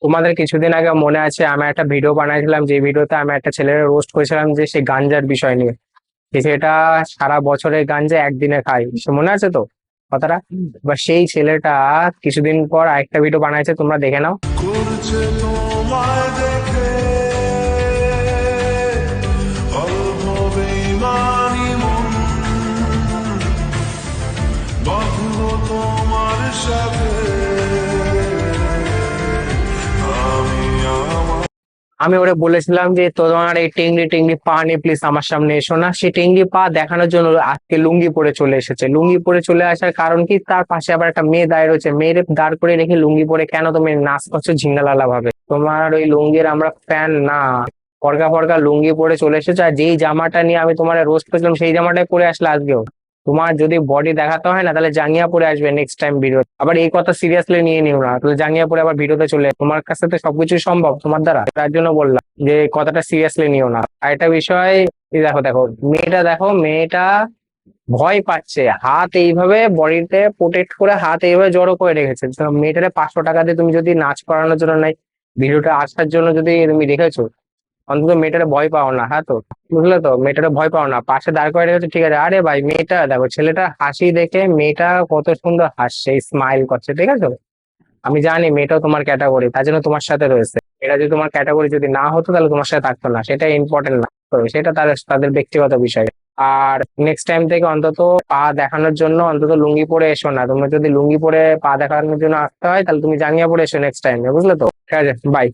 তোমাদের কিছুদিন আগে মনে আছে আমি একটা ভিডিও বানাইছিলাম, যে ভিডিওতে আমি একটা ছেলের রোস্ট করেছিলাম যে সে গাঞ্জার বিষয় নিয়ে, যে সেটা সারা বছরের গাঞ্জা একদিনে খায়, সে মনে আছে তো কথাটা? বা সেই ছেলেটা কিছুদিন পর আরেকটা ভিডিও বানাইছে, তোমরা দেখে নাও। করছে তোমায় দেখে অল্প বেইমানি মন বাঁধবো তোমার সাথে আমি আমার। আমি ওরে বলেছিলাম যে তোমার এই টেংরি টেংরি পা নিয়ে প্লিজ আমার সামনে এসো না। সে টেংরি পা দেখানোর জন্য আজকে লুঙ্গি পরে চলে এসেছে। লুঙ্গি পরে চলে আসার কারণ কি, তার পাশে আবার একটা মেয়ে দাঁড়িয়ে রয়েছে। মেয়ের দাঁড় করে রেখে লুঙ্গি পরে কেন তুমি নাচ করছো ঝিঙ্গালালা ভাবে? তোমার ওই লুঙ্গির আমরা ফ্যান না। ফরকা ফরকা লুঙ্গি পরে চলে এসেছে, আর যেই জামাটা নিয়ে আমি তোমার রোস্ট করেছিলাম সেই জামাটাই পরে আসলে আজকেও। তোমার যদি বডি দেখাতে হয় না, তাহলে জাঙ্গিয়া পরে আসবে নেক্সট টাইম ভিডিও। আবার এই কথা সিরিয়াসলি নিয়ে নিও না, তাহলে জাঙ্গিয়া পরে আবার ভিডিওতে চলে তোমার কাছে তো সবকিছু সম্ভব তোমার দ্বারা, তার জন্য বললাম যে কথাটা সিরিয়াসলি নিও না। আর একটা বিষয়, এই দেখো দেখো মেয়েটা, দেখো মেয়েটা ভয় পাচ্ছে, হাত এইভাবে বডিতে প্রোটেক্ট করে হাত এইভাবে জড়ো করে রেখেছে। তো মেয়েটারে 500 টাকা দিয়ে তুমি যদি নাচ করানোর জন্য নাই, ভিডিওটা আসার জন্য যদি তুমি রেখেছো, অন্তত মেয়েটারে ভয় পাও না, হ্যাঁ তো? বুঝলে তো, মেয়েটারে ভয় পাও না, পাশে দাঁড় করে রেখেছো ঠিক আছে। আরে ভাই, মেয়েটা দেখো, ছেলেটা হাসি দেখে মেয়েটা কত সুন্দর হাসছে, স্মাইল করছে, ঠিক আছে। আমি জানি মেয়েটাও তোমার ক্যাটাগরি, তার জন্য তোমার সাথে রয়েছে। এটা যদি তোমার ক্যাটাগরি যদি না হতো, তাহলে তোমার সাথে থাকতো না, সেটা ইম্পর্টেন্ট না। তো সেটা তাদের ব্যক্তিগত বিষয়। আর নেক্সট টাইম থেকে অন্তত পা দেখানোর জন্য অন্তত লুঙ্গি পরে এসো না। তুমি যদি লুঙ্গি পরে পা দেখানোর জন্য আসতে হয়, তাহলে তুমি জাঙ্গিয়া পরে এসো নেক্সট টাইম, বুঝলে তো? ঠিক আছে, বাই।